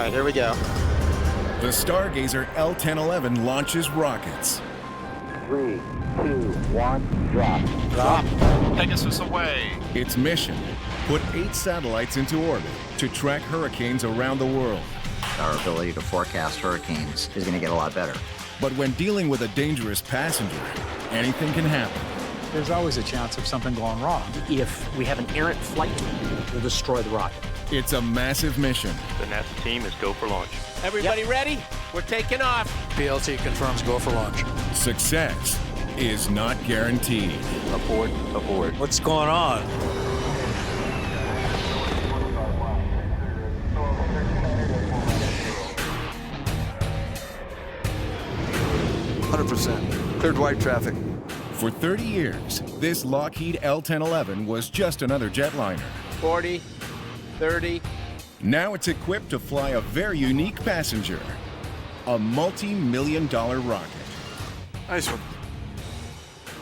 right, here we go. The Stargazer L-1011 launches rockets. 3, 2, 1, drop. Drop. Pegasus away. Its mission, put 8 satellites into orbit to track hurricanes around the world. Our ability to forecast hurricanes is going to get a lot better. But when dealing with a dangerous passenger, anything can happen. There's always a chance of something going wrong. If we have an errant flight, we'll destroy the rocket. It's a massive mission. The NASA team is go for launch. Everybody ready? We're taking off. PLT confirms go for launch. Success is not guaranteed. Abort, aboard. What's going on? 100%. Cleared wide traffic. For 30 years, this Lockheed L-1011 was just another jetliner. 40, 30. Now it's equipped to fly a very unique passenger, a multi-million-dollar rocket. Nice one.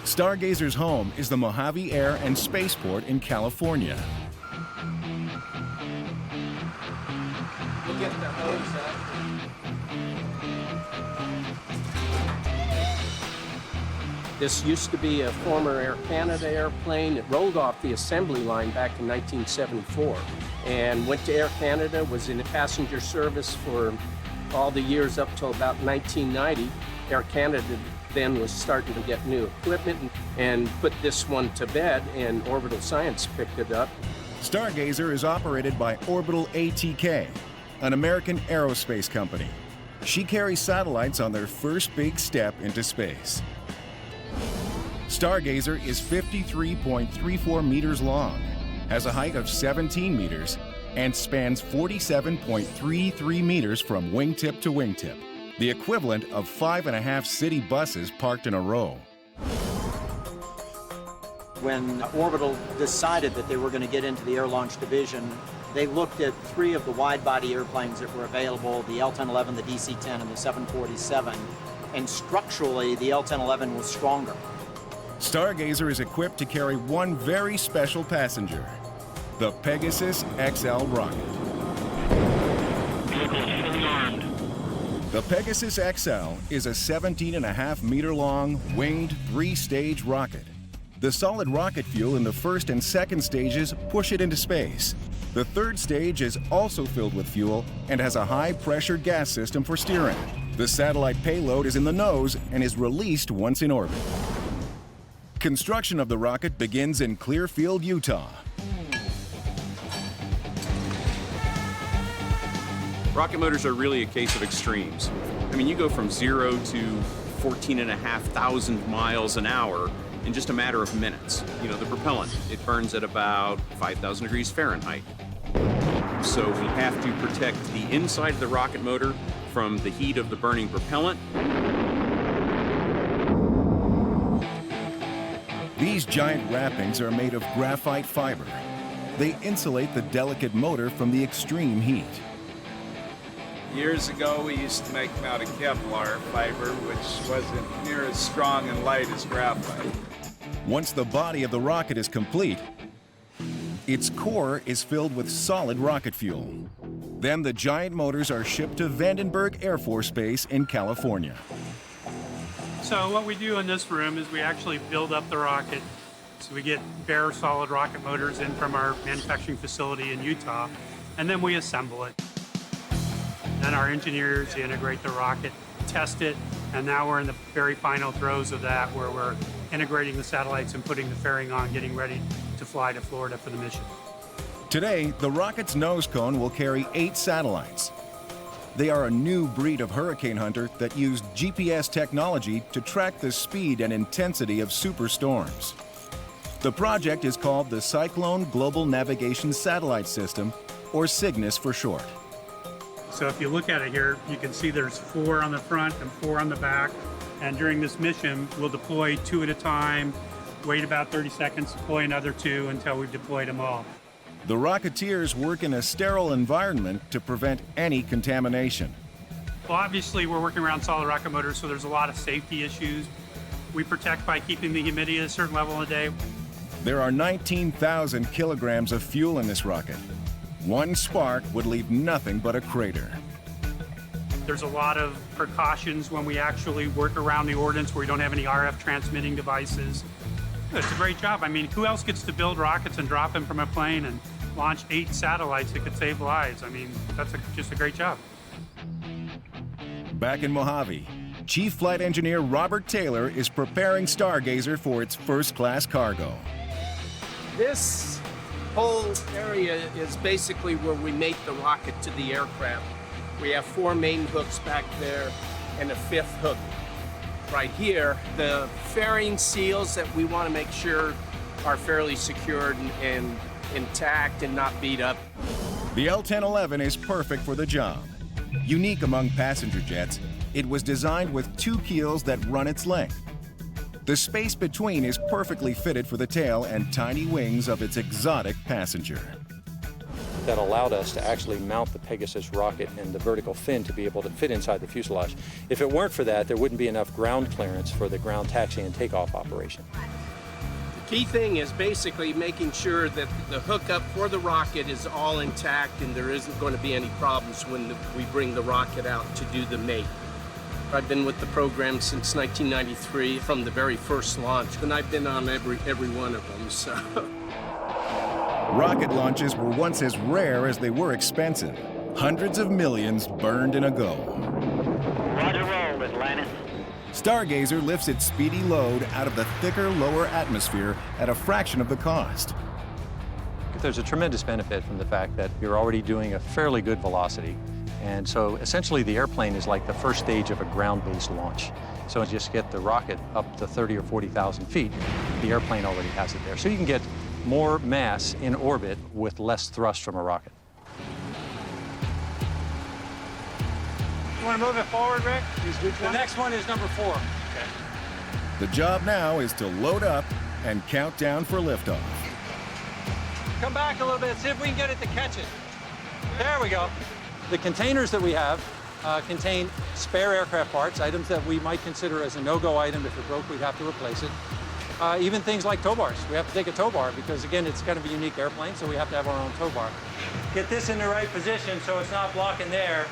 Stargazer's home is the Mojave Air and Spaceport in California. We'll get the hose up. This used to be a former Air Canada airplane. It rolled off the assembly line back in 1974 and went to Air Canada, was in passenger service for all the years up till about 1990. Air Canada then was starting to get new equipment and put this one to bed, and Orbital Science picked it up. Stargazer is operated by Orbital ATK, an American aerospace company. She carries satellites on their first big step into space. Stargazer is 53.34 meters long, has a height of 17 meters, and spans 47.33 meters from wingtip to wingtip, the equivalent of 5.5 city buses parked in a row. When Orbital decided that they were going to get into the air launch division, they looked at 3 of the wide-body airplanes that were available, the L-1011, the DC-10, and the 747, and structurally, the L-1011 was stronger. Stargazer is equipped to carry one very special passenger, the Pegasus XL rocket. The Pegasus XL is a 17.5-meter-long, winged, 3-stage rocket. The solid rocket fuel in the first and second stages push it into space. The third stage is also filled with fuel and has a high-pressure gas system for steering. The satellite payload is in the nose and is released once in orbit. Construction of the rocket begins in Clearfield, Utah. Rocket motors are really a case of extremes. I mean, you go from 0 to 14,500 miles an hour in just a matter of minutes. You know, the propellant, it burns at about 5,000 degrees Fahrenheit. So we have to protect the inside of the rocket motor from the heat of the burning propellant. These giant wrappings are made of graphite fiber. They insulate the delicate motor from the extreme heat. Years ago, we used to make them out of Kevlar fiber, which wasn't near as strong and light as graphite. Once the body of the rocket is complete, its core is filled with solid rocket fuel. Then the giant motors are shipped to Vandenberg Air Force Base in California. So what we do in this room is we actually build up the rocket. So we get bare solid rocket motors in from our manufacturing facility in Utah, and then we assemble it. Then our engineers integrate the rocket, test it, and now we're in the very final throes of that, where we're integrating the satellites and putting the fairing on, getting ready to fly to Florida for the mission. Today, the rocket's nose cone will carry 8 satellites. They are a new breed of hurricane hunter that used GPS technology to track the speed and intensity of superstorms. The project is called the Cyclone Global Navigation Satellite System, or CYGNSS for short. So if you look at it here, you can see there's 4 on the front and 4 on the back. And during this mission, we'll deploy 2 at a time, wait about 30 seconds, deploy another 2 until we've deployed them all. The Rocketeers work in a sterile environment to prevent any contamination. Well, obviously, we're working around solid rocket motors, so there's a lot of safety issues. We protect by keeping the humidity at a certain level in the day. There are 19,000 kilograms of fuel in this rocket. One spark would leave nothing but a crater. There's a lot of precautions when we actually work around the ordnance where we don't have any RF transmitting devices. It's a great job. I mean, who else gets to build rockets and drop them from a plane and launch 8 satellites that could save lives? I mean, that's just a great job. Back in Mojave, Chief Flight Engineer Robert Taylor is preparing Stargazer for its first-class cargo. This whole area is basically where we mate the rocket to the aircraft. We have 4 main hooks back there and a 5th hook right here. The fairing seals that we want to make sure are fairly secured and intact and not beat up. The L-1011 is perfect for the job. Unique among passenger jets, it was designed with 2 keels that run its length. The space between is perfectly fitted for the tail and tiny wings of its exotic passenger. That allowed us to actually mount the Pegasus rocket and the vertical fin to be able to fit inside the fuselage. If it weren't for that, there wouldn't be enough ground clearance for the ground taxi and takeoff operation. The key thing is basically making sure that the hookup for the rocket is all intact and there isn't going to be any problems when we bring the rocket out to do the mate. I've been with the program since 1993 from the very first launch, and I've been on every one of them, so. Rocket launches were once as rare as they were expensive. Hundreds of millions burned in a go. Roger roll, Atlantis. Stargazer lifts its speedy load out of the thicker lower atmosphere at a fraction of the cost. There's a tremendous benefit from the fact that you're already doing a fairly good velocity. And so essentially the airplane is like the first stage of a ground-based launch. So just get the rocket up to 30 or 40,000 feet, the airplane already has it there. So you can get more mass in orbit with less thrust from a rocket. You want to move it forward, Rick? The next one is number 4. Okay. The job now is to load up and count down for liftoff. Come back a little bit, see if we can get it to catch it. There we go. The containers that we have contain spare aircraft parts, items that we might consider as a no-go item. If it broke, we'd have to replace it. Even things like tow bars. We have to take a tow bar because, again, it's kind of a unique airplane, so we have to have our own tow bar. Get this in the right position so it's not blocking there.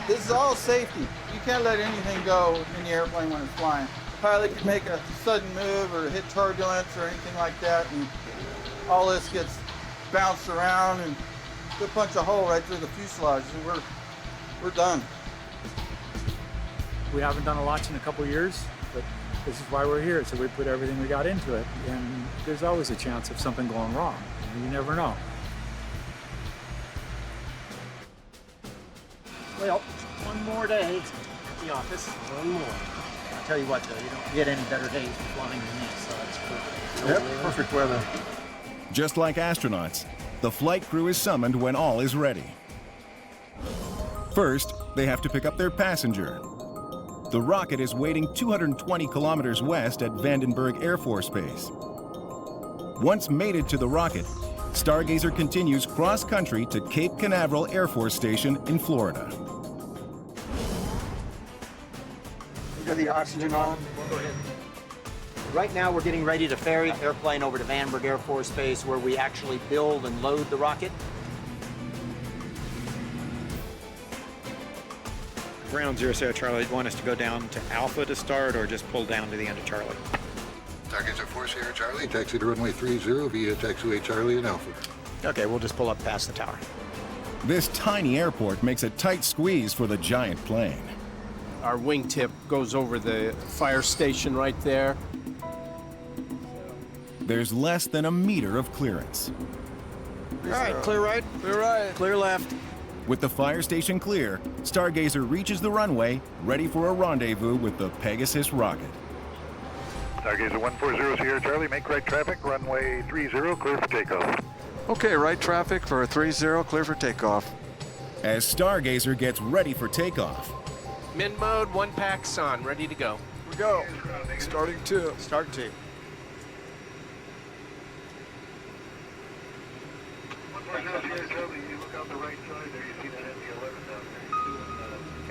This is all safety. You can't let anything go in the airplane when it's flying. The pilot can make a sudden move or hit turbulence or anything like that, and all this gets bounced around and could punch a hole right through the fuselage, and we're done. We haven't done a launch in a couple years, but this is why we're here, so we put everything we got into it. And there's always a chance of something going wrong. You never know. Well, one more day at the office. One more. I'll tell you what, though, you don't get any better days flying than this, so it's perfect. Yep, perfect weather. Just like astronauts, the flight crew is summoned when all is ready. First, they have to pick up their passenger. The rocket is waiting 220 kilometers west at Vandenberg Air Force Base. Once mated to the rocket, Stargazer continues cross-country to Cape Canaveral Air Force Station in Florida. You got the oxygen on? Go ahead. Right now, we're getting ready to ferry the airplane over to Vandenberg Air Force Base, where we actually build and load the rocket. Ground 0 Charlie, want us to go down to Alpha to start or just pull down to the end of Charlie? Stargazer 4 Sierra Charlie, taxi to runway 30 via taxiway Charlie and Alpha. Okay, we'll just pull up past the tower. This tiny airport makes a tight squeeze for the giant plane. Our wingtip goes over the fire station right there. There's less than a meter of clearance. All right, clear right, clear left. With the fire station clear, Stargazer reaches the runway, ready for a rendezvous with the Pegasus rocket. Stargazer 140 Sierra Charlie, make right traffic, runway 30, clear for takeoff. Okay, right traffic for 30, clear for takeoff. As Stargazer gets ready for takeoff, Min mode, 1 pack's on, ready to go. Here we go. Starting 2. Start 2.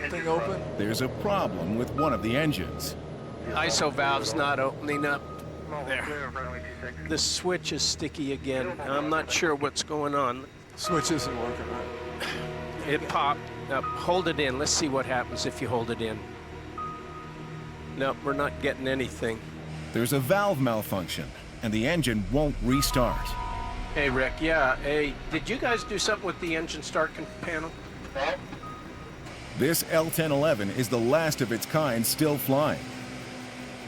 Thing open. there's a problem with one of the engines. ISO valve's not opening up. There. The switch is sticky again. I'm not sure what's going on. Switch isn't working right. It popped. Hold it in. Let's see what happens if you hold it in. No, we're not getting anything. There's a valve malfunction, and the engine won't restart. Hey, Rick. Yeah. Hey, did you guys do something with the engine start panel? This L-1011 is the last of its kind still flying.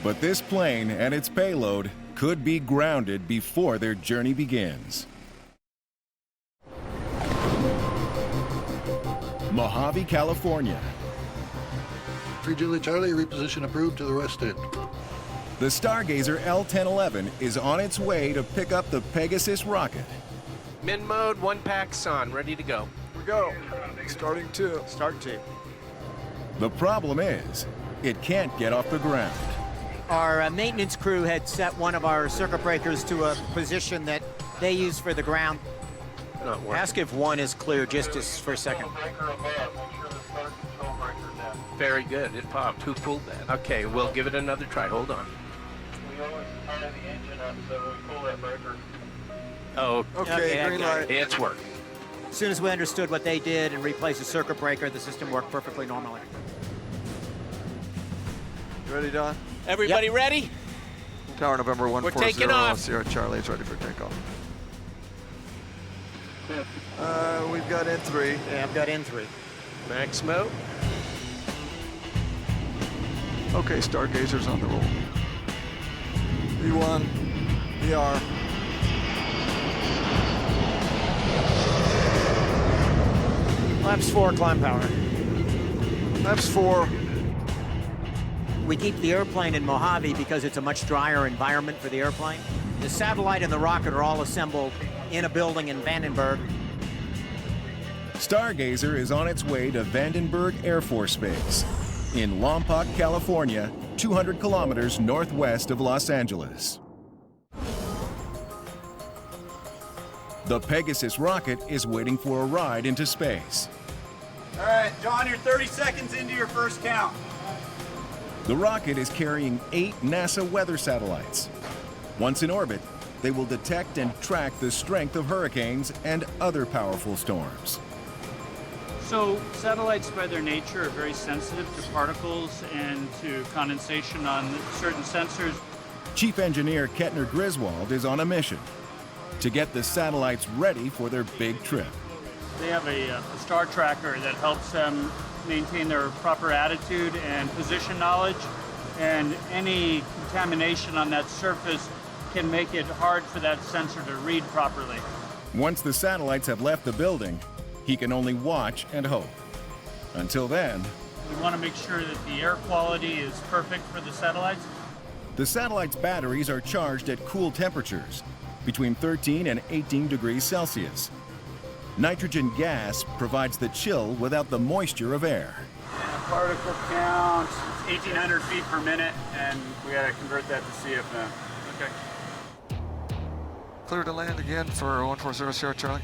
But this plane and its payload could be grounded before their journey begins. Mojave, California. 3 Juliet Charlie, reposition approved to the west end. The Stargazer L-1011 is on its way to pick up the Pegasus rocket. Min mode, 1 pack's on, ready to go. Here we go. Starting 2. Start 2. The problem is, it can't get off the ground. Our maintenance crew had set one of our circuit breakers to a position that they use for the ground. Not working. Ask if 1 is clear just for a second. Very good. It popped. Who pulled that? Okay, we'll give it another try. Hold on. We always fire the engine up, so we pull that breaker. Oh, Okay, green light. it's working. As soon as we understood what they did and replaced the circuit breaker, the system worked perfectly normally. You ready, Don? Everybody ready? Tower November 140, taking off. Sierra Charlie is ready for takeoff. We've got N3. Yeah, I've got N3. Max mode. Okay, Stargazer's on the roll. V1, VR. Laps 4, climb power. Laps 4. We keep the airplane in Mojave because it's a much drier environment for the airplane. The satellite and the rocket are all assembled in a building in Vandenberg. Stargazer is on its way to Vandenberg Air Force Base in Lompoc, California, 200 kilometers northwest of Los Angeles. The Pegasus rocket is waiting for a ride into space. All right, John, you're 30 seconds into your first count. The rocket is carrying 8 NASA weather satellites. Once in orbit, they will detect and track the strength of hurricanes and other powerful storms. So satellites by their nature are very sensitive to particles and to condensation on certain sensors. Chief Engineer Kettner Griswold is on a mission to get the satellites ready for their big trip. They have a star tracker that helps them maintain their proper attitude and position knowledge, and any contamination on that surface can make it hard for that sensor to read properly. Once the satellites have left the building, he can only watch and hope. Until then, We want to make sure that the air quality is perfect for the satellites. the satellite's batteries are charged at cool temperatures, between 13 and 18 degrees Celsius. Nitrogen gas provides the chill without the moisture of air. Particle count, 1,800 feet per minute, and we got to convert that to CFM. Okay. Clear to land again for 140 Sierra Charlie.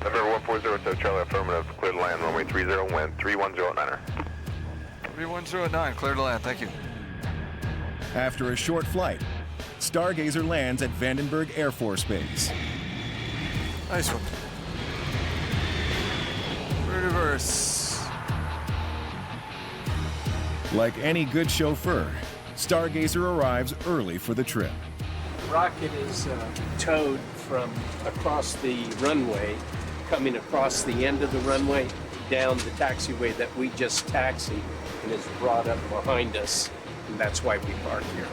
Number 140 Charlie, affirmative, clear to land, runway 30, wind 310 at 9er. 3109, clear to land, thank you. After a short flight, Stargazer lands at Vandenberg Air Force Base. Nice one. Reverse. Like any good chauffeur, Stargazer arrives early for the trip. Rocket is towed from across the runway, coming across the end of the runway down the taxiway that we just taxied, and is brought up behind us, and that's why we park here.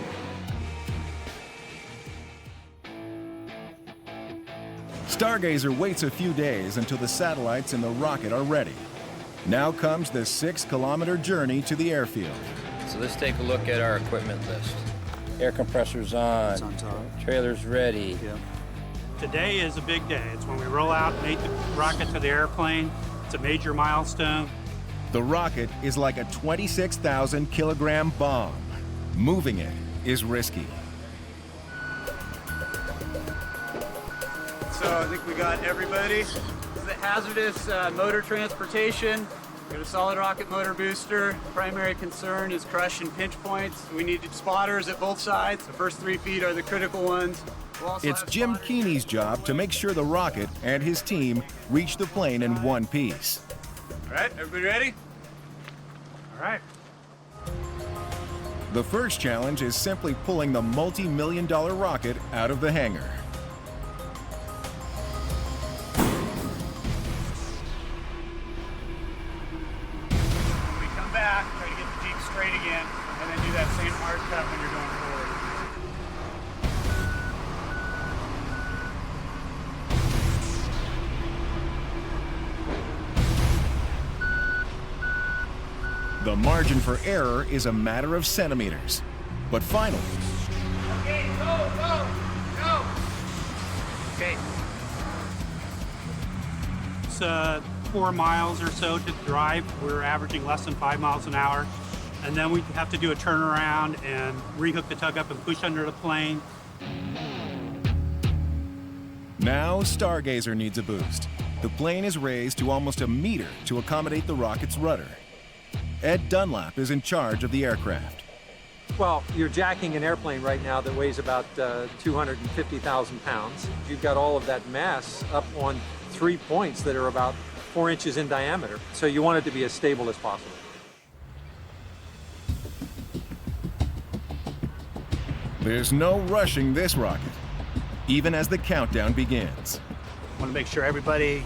Stargazer waits a few days until the satellites and the rocket are ready. Now comes the 6-kilometer journey to the airfield. So let's take a look at our equipment list. Air compressor's on. It's on top. Trailer's ready. Yeah. Today is a big day. It's when we roll out and make the rocket to the airplane. It's a major milestone. The rocket is like a 26,000 kilogram bomb. Moving it is risky. So I think we got everybody. This is the hazardous motor transportation. Got a solid rocket motor booster. Primary concern is crush and pinch points. We need spotters at both sides. The first 3 feet are the critical ones. It's Jim Keeney's job to make sure the rocket and his team reach the plane in one piece. All right, everybody ready? All right. The first challenge is simply pulling the multi-million-dollar rocket out of the hangar. When we come back, try to get the Jeep straight again, and then do that same hard cut when you're going forward. The margin for error is a matter of centimeters. But finally, Okay, go! Okay. It's 4 miles or so to drive. We're averaging less than 5 miles an hour. And then we have to do a turnaround and rehook the tug up and push under the plane. now Stargazer needs a boost. The plane is raised to almost a meter to accommodate the rocket's rudder. Ed Dunlap is in charge of the aircraft. Well, you're jacking an airplane right now that weighs about 250,000 pounds. You've got all of that mass up on 3 points that are about 4 inches in diameter. So you want it to be as stable as possible. There's no rushing this rocket, even as the countdown begins. Want to make sure everybody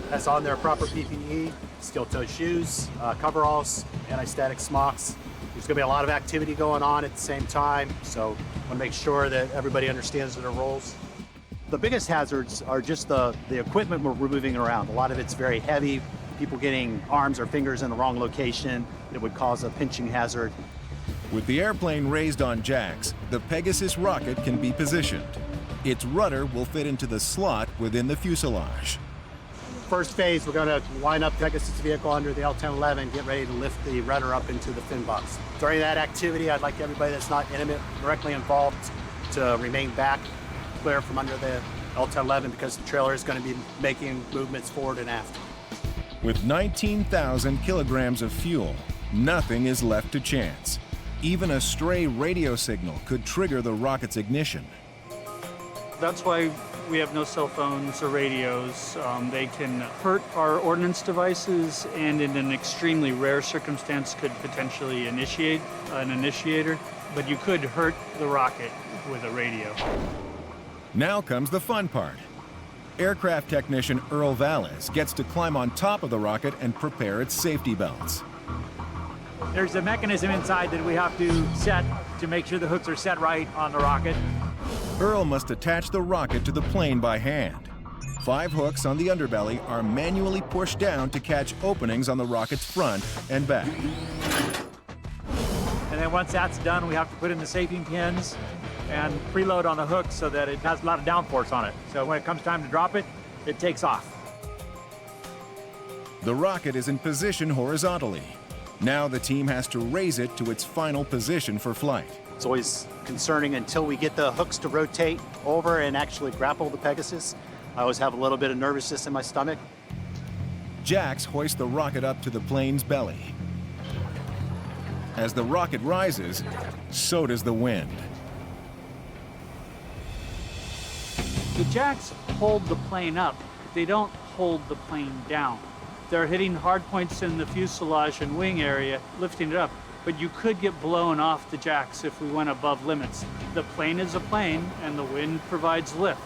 has on their proper PPE, steel-toed shoes, coveralls, anti-static smocks. There's going to be a lot of activity going on at the same time, so want to make sure that everybody understands their roles. The biggest hazards are just the equipment we're moving around. A lot of it's very heavy. People getting arms or fingers in the wrong location, it would cause a pinching hazard. With the airplane raised on jacks, the Pegasus rocket can be positioned. Its rudder will fit into the slot within the fuselage. First phase, we're going to line up Pegasus vehicle under the L-1011, get ready to lift the rudder up into the fin box. During that activity, I'd like everybody that's not directly involved to remain back, clear from under the L-1011, because the trailer is going to be making movements forward and aft. With 19,000 kilograms of fuel, nothing is left to chance. Even a stray radio signal could trigger the rocket's ignition. That's why we have no cell phones or radios. They can hurt our ordnance devices, and in an extremely rare circumstance could potentially initiate an initiator, but you could hurt the rocket with a radio. Now comes the fun part. Aircraft technician Earl Valles gets to climb on top of the rocket and prepare its safety belts. There's a mechanism inside that we have to set to make sure the hooks are set right on the rocket. Earl must attach the rocket to the plane by hand. 5 hooks on the underbelly are manually pushed down to catch openings on the rocket's front and back. And then once that's done, we have to put in the safety pins and preload on the hook so that it has a lot of downforce on it. So when it comes time to drop it, it takes off. The rocket is in position horizontally. Now the team has to raise it to its final position for flight. It's always concerning until we get the hooks to rotate over and actually grapple the Pegasus. I always have a little bit of nervousness in my stomach. Jacks hoist the rocket up to the plane's belly. As the rocket rises, so does the wind. The jacks hold the plane up. They don't hold the plane down. They're hitting hard points in the fuselage and wing area, lifting it up. But you could get blown off the jacks if we went above limits. The plane is a plane, and the wind provides lift.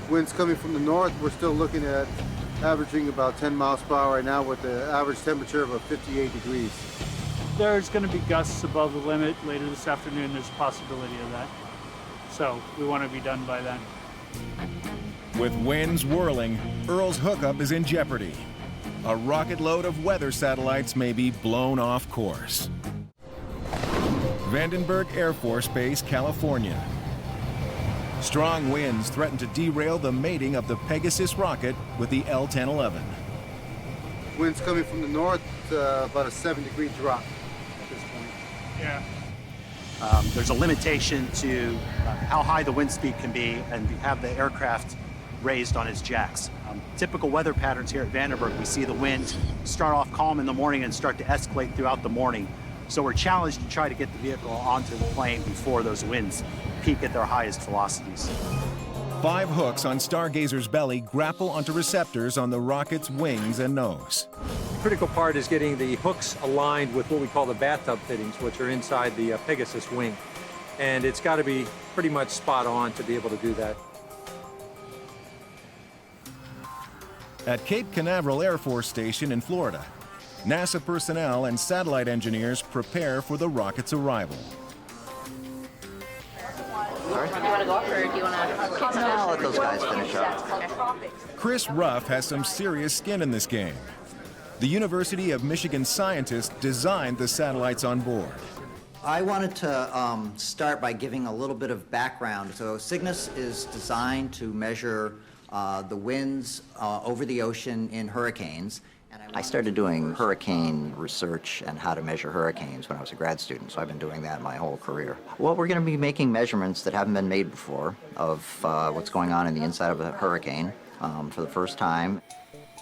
Wind's coming from the north. We're still looking at averaging about 10 miles per hour right now with the average temperature of about 58 degrees. There's going to be gusts above the limit later this afternoon. There's a possibility of that. So we want to be done by then. With winds whirling, Earl's hookup is in jeopardy. A rocket load of weather satellites may be blown off course. Vandenberg Air Force Base, California. Strong winds threaten to derail the mating of the Pegasus rocket with the L-1011. Wind's coming from the north, about a 7-degree drop at this point. Yeah. There's a limitation to how high the wind speed can be, and we have the aircraft raised on its jacks. Typical weather patterns here at Vandenberg, we see the wind start off calm in the morning and start to escalate throughout the morning. So we're challenged to try to get the vehicle onto the plane before those winds peak at their highest velocities. 5 hooks on Stargazer's belly grapple onto receptors on the rocket's wings and nose. The critical part is getting the hooks aligned with what we call the bathtub fittings, which are inside the Pegasus wing. And it's got to be pretty much spot on to be able to do that. At Cape Canaveral Air Force Station in Florida, NASA personnel and satellite engineers prepare for the rocket's arrival. Do you want to go up or do you want to... No, I'll let those guys finish up. Chris Ruff has some serious skin in this game. The University of Michigan scientists designed the satellites on board. I wanted to start by giving a little bit of background. So Cygnus is designed to measure the winds over the ocean in hurricanes. And I started doing hurricane research and how to measure hurricanes when I was a grad student, so I've been doing that my whole career. Well, we're going to be making measurements that haven't been made before of what's going on in the inside of a hurricane for the first time.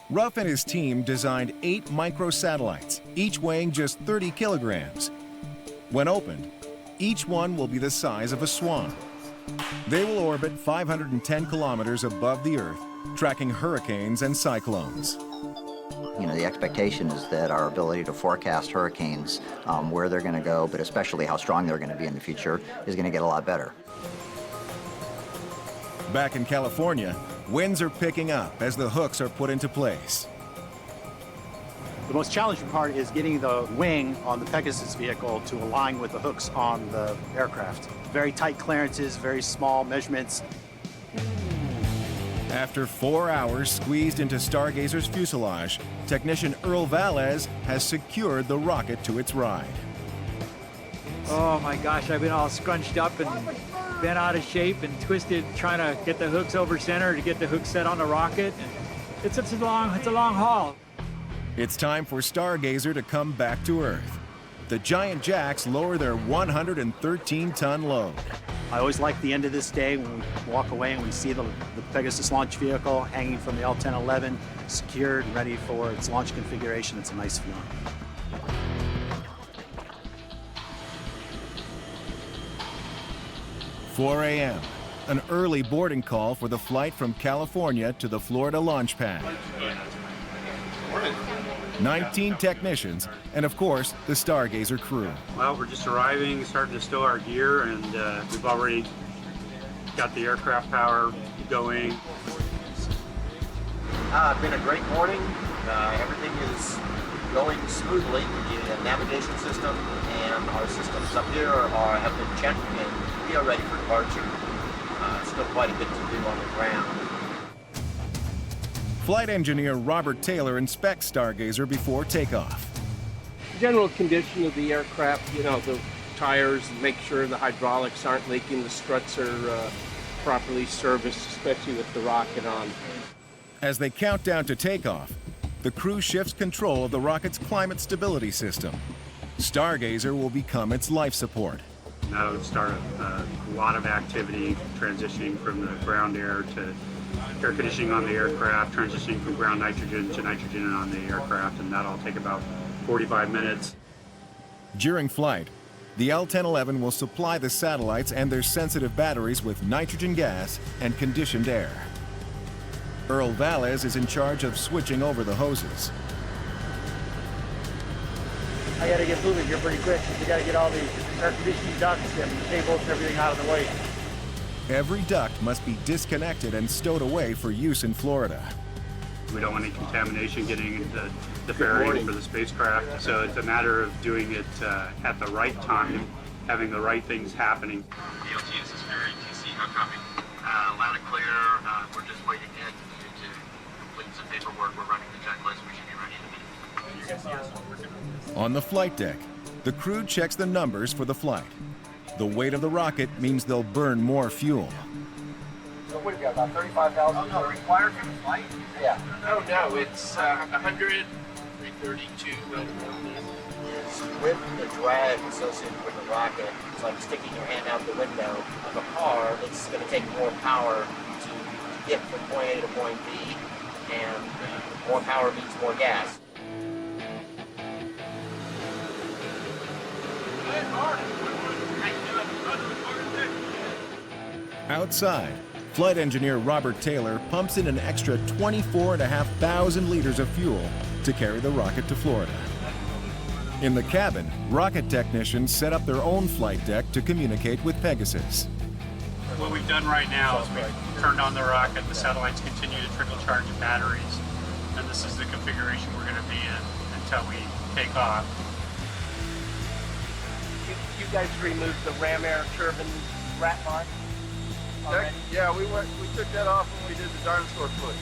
Ruff and his team designed 8 microsatellites, each weighing just 30 kilograms. When opened, each one will be the size of a swan. They will orbit 510 kilometers above the Earth, tracking hurricanes and cyclones. You know, the expectation is that our ability to forecast hurricanes, where they're going to go, but especially how strong they're going to be in the future, is going to get a lot better. Back in California, winds are picking up as the hooks are put into place. The most challenging part is getting the wing on the Pegasus vehicle to align with the hooks on the aircraft. Very tight clearances, very small measurements. After 4 hours squeezed into Stargazer's fuselage, technician Earl Valles has secured the rocket to its ride. Oh my gosh, I've been all scrunched up and bent out of shape and twisted trying to get the hooks over center to get the hook set on the rocket. It's a long haul. It's time for Stargazer to come back to Earth. The giant jacks lower their 113-ton load. I always like the end of this day when we walk away and we see the Pegasus launch vehicle hanging from the L-1011, secured and ready for its launch configuration. It's a nice feeling. "4 a.m., an early boarding call for the flight from California to the Florida launch pad. 19 technicians, and of course, the Stargazer crew. Well, we're just arriving, starting to stow our gear, and we've already got the aircraft power going. It's been a great morning. Everything is going smoothly. The navigation system and our systems up here have been checked, and we are ready for departure. Still quite a bit to do on the ground. Flight engineer Robert Taylor inspects Stargazer before takeoff. General condition of the aircraft, you know, the tires, make sure the hydraulics aren't leaking, the struts are properly serviced, especially with the rocket on. As they count down to takeoff, the crew shifts control of the rocket's climate stability system. Stargazer will become its life support. Now would start a lot of activity transitioning from the ground air to air conditioning on the aircraft, transitioning from ground nitrogen to nitrogen on the aircraft, and that'll take about 45 minutes. During flight, the L-1011 will supply the satellites and their sensitive batteries with nitrogen gas and conditioned air. Earl Valles is in charge of switching over the hoses. I gotta get moving here pretty quick. We gotta get all the air conditioning ducts and cables and everything out of the way. Every duct must be disconnected and stowed away for use in Florida. We don't want any contamination getting into the ferry for the spacecraft, so it's a matter of doing it at the right time, having the right things happening. DLT, this is Ferry, TC, how copy? Loud and clear, we're just waiting in to complete some paperwork. We're running the checklist, we should be ready to meet. On the flight deck, the crew checks the numbers for the flight. The weight of the rocket means they'll burn more fuel. So what do you got, about 35,000 required for the flight? Yeah. Oh, no, it's 100, 332. With the drag associated with the rocket, it's like sticking your hand out the window of a car. It's going to take more power to get from point A to point B, and more power means more gas. Outside, flight engineer Robert Taylor pumps in an extra 24,500 liters of fuel to carry the rocket to Florida. In the cabin, rocket technicians set up their own flight deck to communicate with Pegasus. What we've done right now is we've turned on the rocket, the satellites continue to trickle charge the batteries, and this is the configuration we're going to be in until we take off. You guys removed the ram air turbine rat line? Yeah, we took that off when we did the dinosaur foot.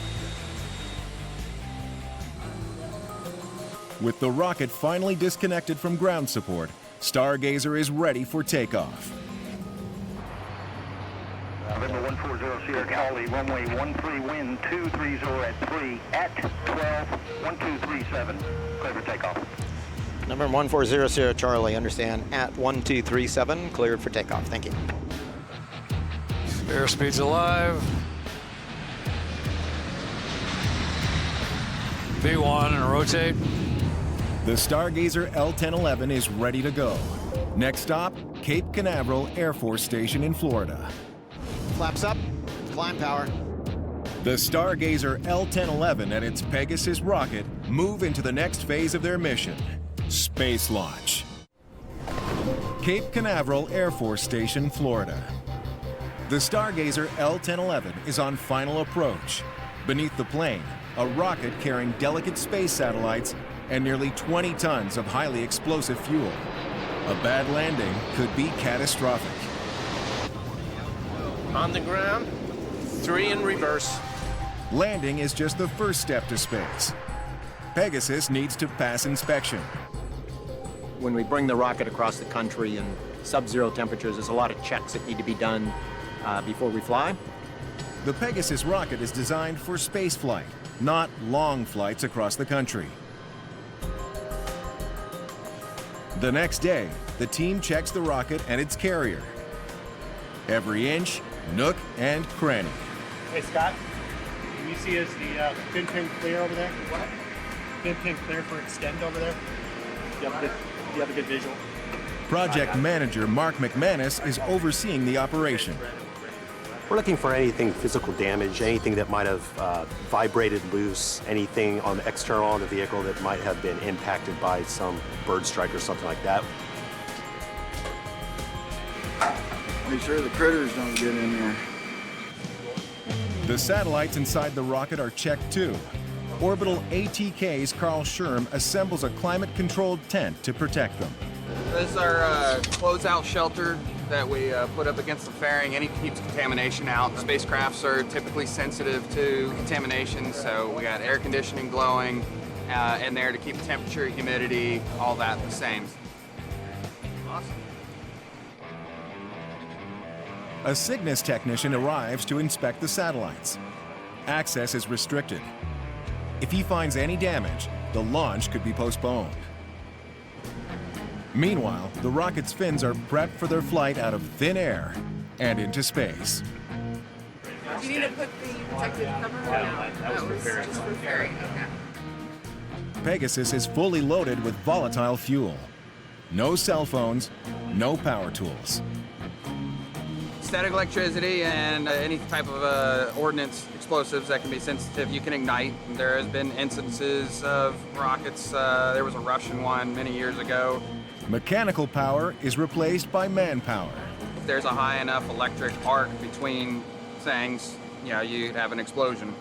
With the rocket finally disconnected from ground support, Stargazer is ready for takeoff. November 140 Sierra Charlie, runway 13, wind 230 at 3, at 12, 1237, clear for takeoff. Number 140 Sierra Charlie, understand, at 1237, cleared for takeoff. Thank you. Airspeed's alive. V1 and rotate. The Stargazer L-1011 is ready to go. Next stop, Cape Canaveral Air Force Station in Florida. Flaps up, climb power. The Stargazer L-1011 and its Pegasus rocket move into the next phase of their mission, space launch. Cape Canaveral Air Force Station, Florida. The Stargazer L-1011 is on final approach. Beneath the plane, a rocket carrying delicate space satellites and nearly 20 tons of highly explosive fuel. A bad landing could be catastrophic. On the ground, 3 in reverse. Landing is just the first step to space. Pegasus needs to pass inspection. When we bring the rocket across the country in sub-zero temperatures, there's a lot of checks that need to be done before we fly. The Pegasus rocket is designed for space flight, not long flights across the country. The next day, the team checks the rocket and its carrier. Every inch, nook, and cranny. Hey, Scott, can you see as the pin clear over there? What? Pin clear for extend over there? Do you have a good visual? Project manager Mark McManus is overseeing the operation. We're looking for anything physical damage, anything that might have vibrated loose, anything on the external on the vehicle that might have been impacted by some bird strike or something like that. Make sure the critters don't get in there. The satellites inside the rocket are checked too. Orbital ATK's Carl Sherm assembles a climate-controlled tent to protect them. This is our closeout shelter that we put up against the fairing, and it keeps contamination out. Spacecrafts are typically sensitive to contamination, so we got air conditioning blowing in there to keep the temperature, humidity, all that the same. Awesome. A Cygnus technician arrives to inspect the satellites. Access is restricted. If he finds any damage, the launch could be postponed. Meanwhile, the rocket's fins are prepped for their flight out of thin air and into space. Do you need to put the protective cover on? That was just for ferry. Okay. Pegasus is fully loaded with volatile fuel. No cell phones, no power tools. Static electricity and any type of ordnance explosives that can be sensitive, you can ignite. There has been instances of rockets. There was a Russian one many years ago. Mechanical power is replaced by manpower. If there's a high enough electric arc between things, you have an explosion.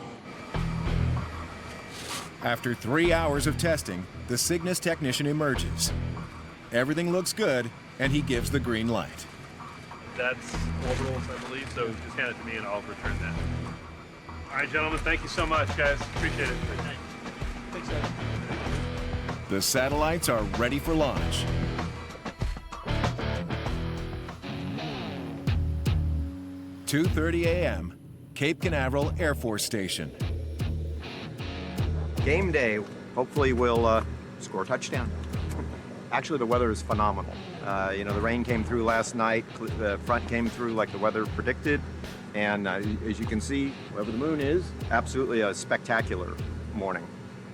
After 3 hours of testing, the Cygnus technician emerges. Everything looks good, and he gives the green light. That's orbitals, I believe, so just hand it to me and I'll return that. All right, gentlemen, thank you so much, guys. Appreciate it. Thanks, guys. The satellites are ready for launch. (2:30 a.m., Cape Canaveral Air Force Station. Game day. Hopefully we'll score a touchdown. Actually, the weather is phenomenal. The rain came through last night. The front came through like the weather predicted. And as you can see, wherever the moon is, absolutely a spectacular morning.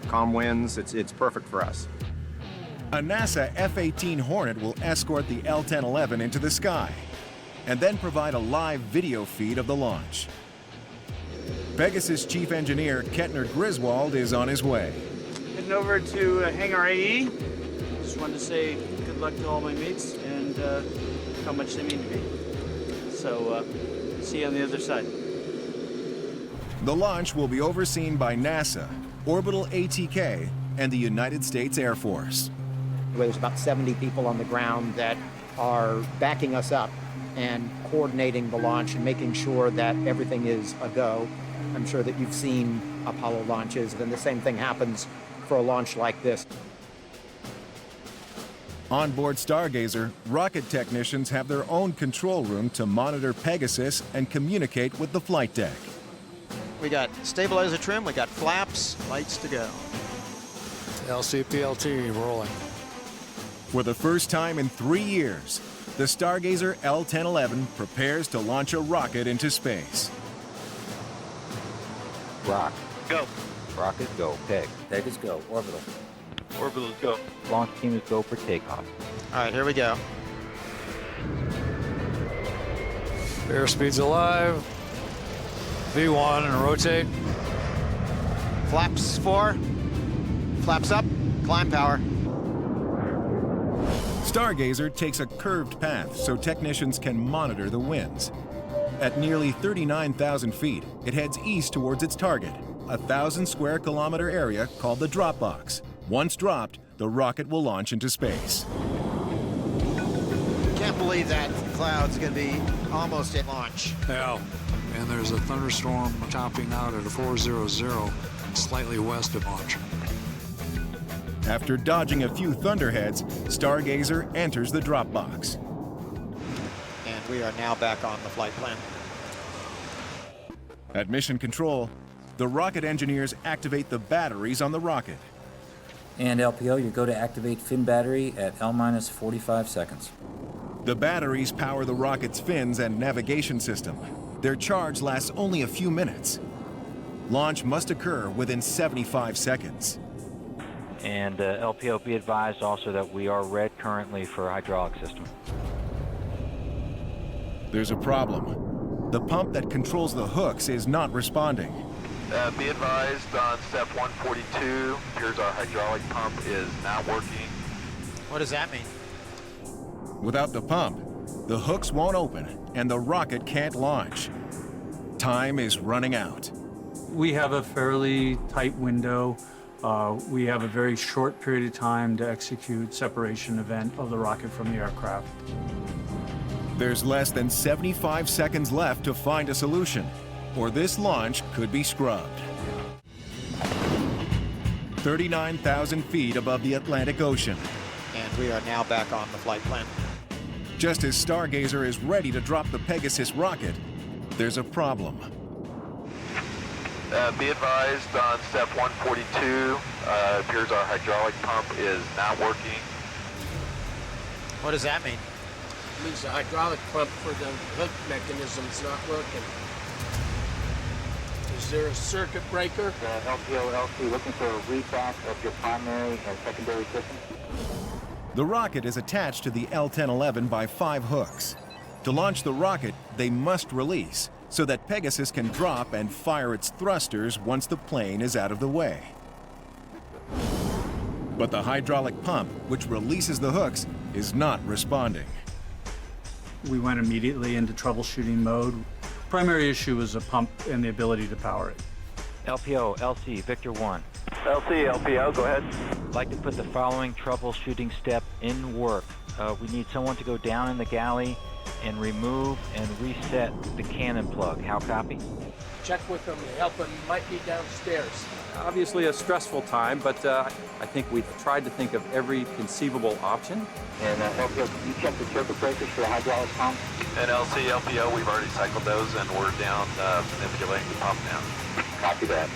Calm winds, it's perfect for us. A NASA F-18 Hornet will escort the L-1011 into the sky and then provide a live video feed of the launch. Pegasus Chief Engineer Kettner Griswold is on his way. Heading over to Hangar AE. Just wanted to say good luck to all my mates and how much they mean to me. So, see you on the other side. The launch will be overseen by NASA, Orbital ATK, and the United States Air Force. There's about 70 people on the ground that are backing us up and coordinating the launch and making sure that everything is a go. I'm sure that you've seen Apollo launches, and the same thing happens for a launch like this. On board Stargazer, rocket technicians have their own control room to monitor Pegasus and communicate with the flight deck. We got stabilizer trim, we got flaps, lights to go. LCPLT rolling. For the first time in 3 years, the Stargazer L-1011 prepares to launch a rocket into space. Rock. Go. Rocket, go. Peg. Peg is go. Orbital. Orbital, go. Launch team is go for takeoff. All right, here we go. Airspeed's alive. V1 and rotate. Flaps 4. Flaps up. Climb power. Stargazer takes a curved path so technicians can monitor the winds. At nearly 39,000 feet, it heads east towards its target, a 1,000 square kilometer area called the drop box. Once dropped, the rocket will launch into space. Can't believe that cloud's going to be almost at launch. Yeah, and there's a thunderstorm topping out at a 400, slightly west of launch. After dodging a few thunderheads, Stargazer enters the drop box. And we are now back on the flight plan. At mission control, the rocket engineers activate the batteries on the rocket. And LPO, you go to activate fin battery at L minus 45 seconds. The batteries power the rocket's fins and navigation system. Their charge lasts only a few minutes. Launch must occur within 75 seconds. And LPO, be advised also that we are red currently for hydraulic system. There's a problem. The pump that controls the hooks is not responding. Be advised on step 142, appears our hydraulic pump is not working. What does that mean? Without the pump, the hooks won't open and the rocket can't launch. Time is running out. We have a fairly tight window. We have a very short period of time to execute separation event of the rocket from the aircraft. There's less than 75 seconds left to find a solution, or this launch could be scrubbed. 39,000 feet above the Atlantic Ocean. And we are now back on the flight plan. Just as Stargazer is ready to drop the Pegasus rocket, there's a problem. Be advised on step 142, appears our hydraulic pump is not working. What does that mean? It means the hydraulic pump for the hook mechanism is not working. Is there a circuit breaker? LPO, LC looking for a reback of your primary and secondary system. The rocket is attached to the L-1011 by 5 hooks. To launch the rocket, they must release, so that Pegasus can drop and fire its thrusters once the plane is out of the way. But the hydraulic pump, which releases the hooks, is not responding. We went immediately into troubleshooting mode. Primary issue was the pump and the ability to power it. LPO, LC, Victor 1. LC, LPO, go ahead. I'd like to put the following troubleshooting step in work. We need someone to go down in the galley and remove and reset the cannon plug. How copy? Check with them. The helper might be downstairs. Obviously a stressful time, but I think we've tried to think of every conceivable option. And LPO, can you check the circuit breakers for the hydraulic pump? And LC, LPO, we've already cycled those and we're down manipulating the pump now. Copy that.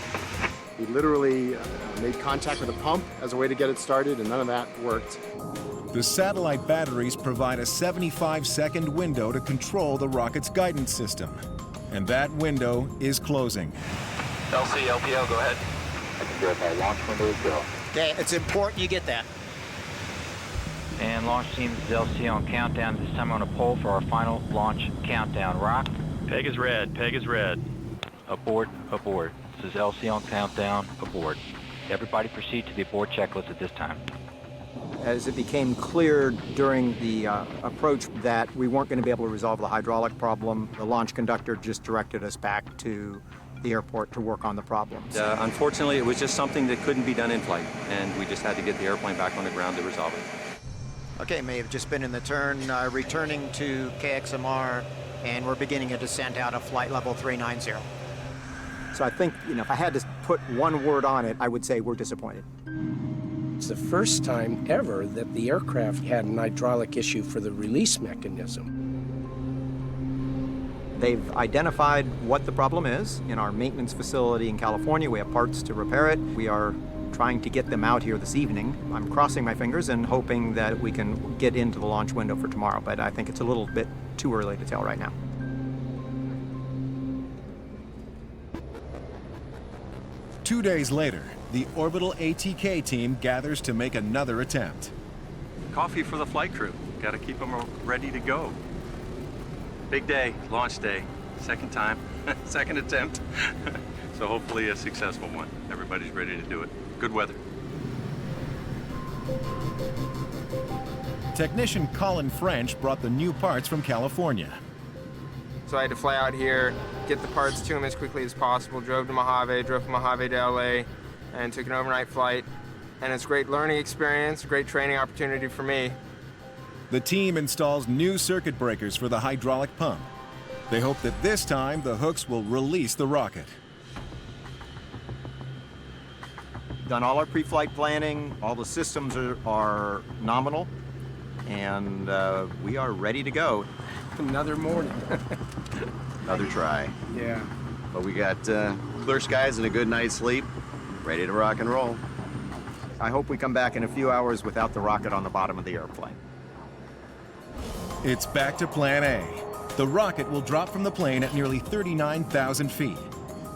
We literally made contact with the pump as a way to get it started, and none of that worked. The satellite batteries provide a 75-second window to control the rocket's guidance system. and that window is closing. LC, LPO, go ahead. I can verify launch window is go. Okay, it's important you get that. And launch team, this is LC on countdown. This time on a poll for our final launch countdown. Rock? Peg is red. Peg is red. Aboard, aboard. This is LC on countdown, aboard. Everybody proceed to the abort checklist at this time. As it became clear during the approach that we weren't going to be able to resolve the hydraulic problem, the launch conductor just directed us back to the airport to work on the problems. Unfortunately, it was just something that couldn't be done in flight, and we just had to get the airplane back on the ground to resolve it. Okay, may have just been in the turn, returning to KXMR, and we're beginning a descent out of flight level 390. So I think, if I had to put one word on it, I would say we're disappointed. It's the first time ever that the aircraft had an hydraulic issue for the release mechanism. They've identified what the problem is. In our maintenance facility in California, we have parts to repair it. We are trying to get them out here this evening. I'm crossing my fingers and hoping that we can get into the launch window for tomorrow, but I think it's a little bit too early to tell right now. Two days later, the orbital ATK team gathers to make another attempt. Coffee for the flight crew. Got to keep them ready to go. Big day, launch day. Second time, second attempt. So hopefully a successful one. Everybody's ready to do it. Good weather. Technician Colin French brought the new parts from California. So I had to fly out here, get the parts to him as quickly as possible, drove to Mojave, drove from Mojave to LA, and took an overnight flight. And it's a great learning experience, a great training opportunity for me. The team installs new circuit breakers for the hydraulic pump. They hope that this time the hooks will release the rocket. Done all our pre-flight planning, all the systems are nominal, and we are ready to go. Another morning. Another try. Yeah. But we got clear skies and a good night's sleep, ready to rock and roll. I hope we come back in a few hours without the rocket on the bottom of the airplane. It's back to Plan A. The rocket will drop from the plane at nearly 39,000 feet.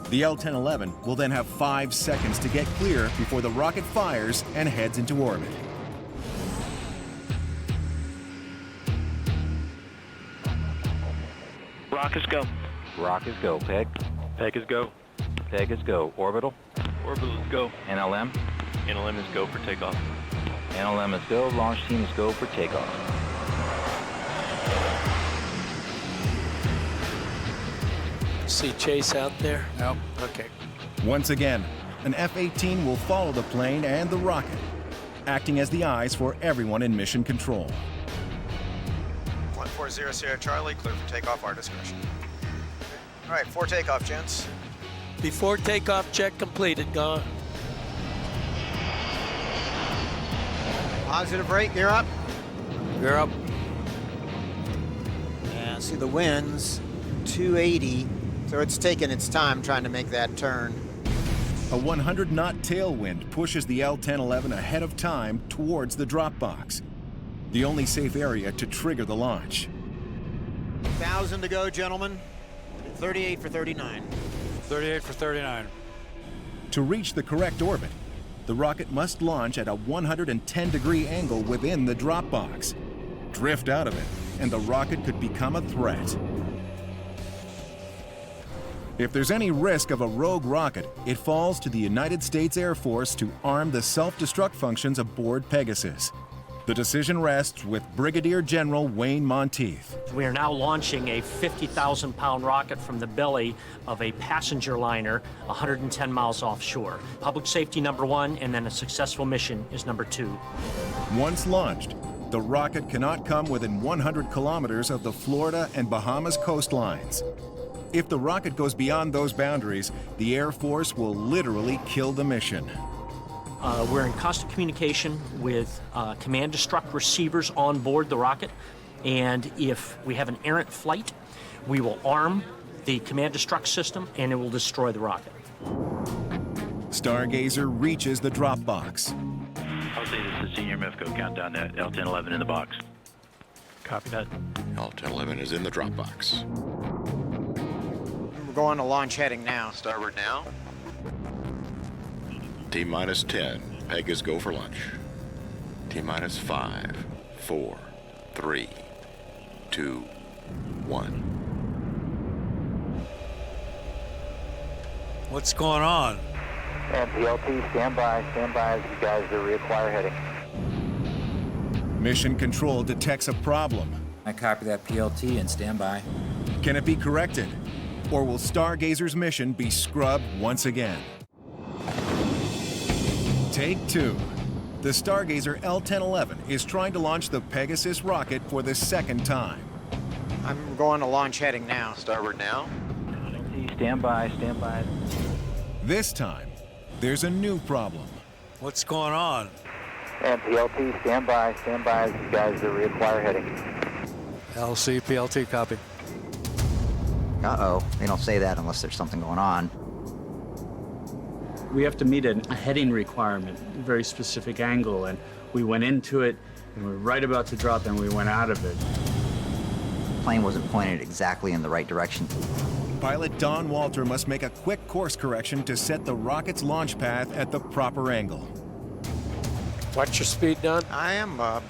The L-1011 will then have 5 seconds to get clear before the rocket fires and heads into orbit. Rock is go. Rock is go. Peg. Peg is go. Peg is go. Orbital. Orbital is go. NLM. NLM is go for takeoff. NLM is go. Launch team is go for takeoff. See Chase out there? Nope. Okay. Once again, an F-18 will follow the plane and the rocket, acting as the eyes for everyone in mission control. 1400 Sierra Charlie, clear for takeoff, our discretion. All right, for takeoff, gents. Before takeoff check completed, gone. Positive rate, you're up. You're up. Yeah, see the winds, 280, so it's taking its time trying to make that turn. A 100-knot tailwind pushes the L-1011 ahead of time towards the drop box, the only safe area to trigger the launch. 1,000 to go, gentlemen. 38 for 39. 38 for 39. To reach the correct orbit, the rocket must launch at a 110-degree angle within the drop box. Drift out of it, and the rocket could become a threat. If there's any risk of a rogue rocket, it falls to the United States Air Force to arm the self-destruct functions aboard Pegasus. The decision rests with Brigadier General Wayne Monteith. We are now launching a 50,000-pound rocket from the belly of a passenger liner 110 miles offshore. Public safety #1, and then a successful mission is #2. Once launched, the rocket cannot come within 100 kilometers of the Florida and Bahamas coastlines. If the rocket goes beyond those boundaries, the Air Force will literally kill the mission. We're in constant communication with command destruct receivers on board the rocket, and if we have an errant flight, we will arm the command destruct system and it will destroy the rocket. Stargazer reaches the drop box. I'll say this is Senior MEFCO, countdown to L-1011 in the box. Copy that. L-1011 is in the drop box. going to launch heading now. Starboard now. T-minus 10. Pegas go for launch. T-minus 5, 4, 3, 2, 1. What's going on? And PLT, stand by as you guys reacquire heading. Mission Control detects a problem. I copy that PLT and stand by. Can it be corrected? Or will Stargazer's mission be scrubbed once again? Take 2. The Stargazer L-1011 is trying to launch the Pegasus rocket for the second time. I'm going to launch heading now. Starboard now. Stand by, stand by. This time, there's a new problem. What's going on? And PLT, stand by as you guys reacquire heading. LC, PLT, copy. Uh-oh, they don't say that unless there's something going on. We have to meet a heading requirement, a very specific angle, and we went into it, and we were right about to drop, and we went out of it. The plane wasn't pointed exactly in the right direction. Pilot Don Walter must make a quick course correction to set the rocket's launch path at the proper angle. What's your speed, Don? I am, Bob.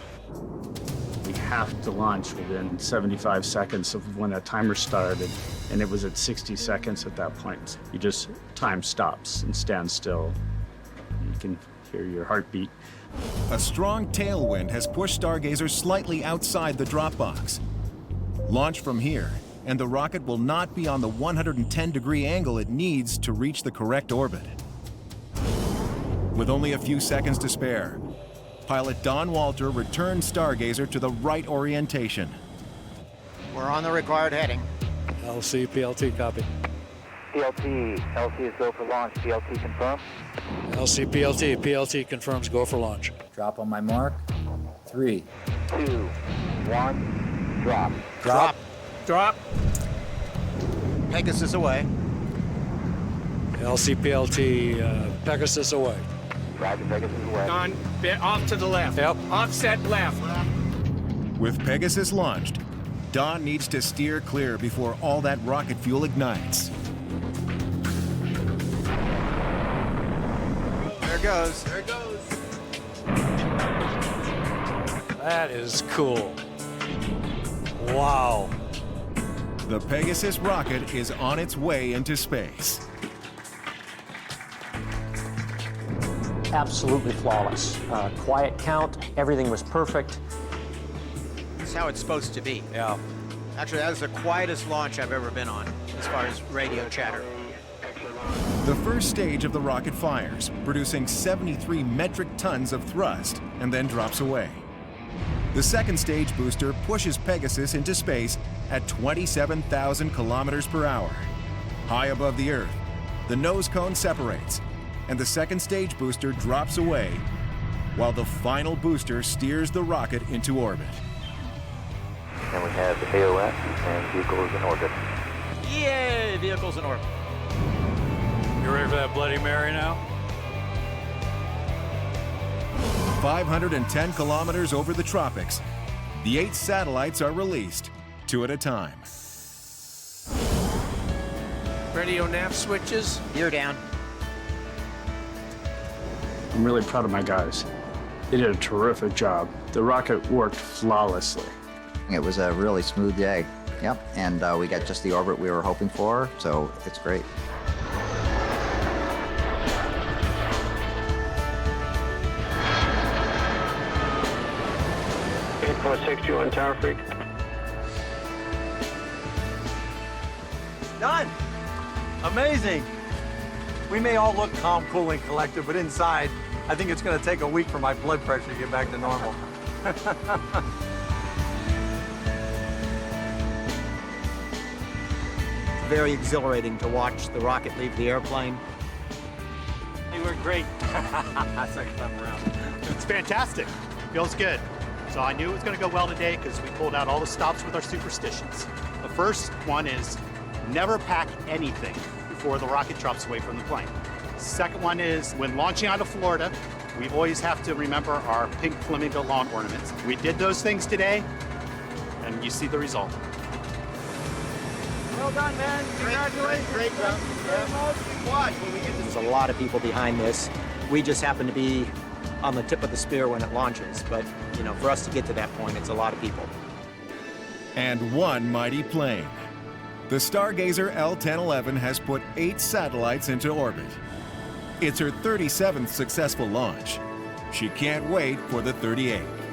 We have to launch within 75 seconds of when that timer started, and it was at 60 seconds at that point. Time stops and stands still. You can hear your heartbeat. A strong tailwind has pushed Stargazer slightly outside the drop box. Launch from here, and the rocket will not be on the 110-degree angle it needs to reach the correct orbit. With only a few seconds to spare, pilot Don Walter returned Stargazer to the right orientation. We're on the required heading. LC, PLT, copy. PLT, LC is go for launch. PLT confirm. LC, PLT, PLT confirms go for launch. Drop on my mark. 3, 2, 1, drop. Drop. Pegasus away. LC, PLT, Pegasus away. Roger, Pegasus away. Don, bit off to the left. Yep. Offset left. With Pegasus launched, Don needs to steer clear before all that rocket fuel ignites. There it goes. That is cool. Wow. The Pegasus rocket is on its way into space. Absolutely flawless. Quiet count, everything was perfect. That's how it's supposed to be. Yeah. Actually, that was the quietest launch I've ever been on, as far as radio chatter. The first stage of the rocket fires, producing 73 metric tons of thrust, and then drops away. The second stage booster pushes Pegasus into space at 27,000 kilometers per hour. High above the Earth, the nose cone separates, and the second stage booster drops away, while the final booster steers the rocket into orbit. And we have the AOS and vehicles in orbit. Yay! Vehicles in orbit. You ready for that Bloody Mary now? 510 kilometers over the tropics, the 8 satellites are released, 2 at a time. Radio nav switches. You're down. I'm really proud of my guys. They did a terrific job. The rocket worked flawlessly. It was a really smooth day. Yep, and we got just the orbit we were hoping for, so it's great. on Tower Freak. Done. Amazing. We may all look calm, cool, and collected, but inside, I think it's going to take a week for my blood pressure to get back to normal. Very exhilarating to watch the rocket leave the airplane. They were great. That's like fun around. It's fantastic. Feels good. So I knew it was going to go well today because we pulled out all the stops with our superstitions. The first one is never pack anything before the rocket drops away from the plane. Second one is when launching out of Florida, we always have to remember our pink flamingo lawn ornaments. We did those things today, and you see the result. Well done, man. Congratulations. Great job. Watch when we get to There's a lot of people behind this. We just happen to be on the tip of the spear when it launches. But, you know, for us to get to that point, it's a lot of people. And one mighty plane. The Stargazer L-1011 has put 8 satellites into orbit. It's her 37th successful launch. She can't wait for the 38th.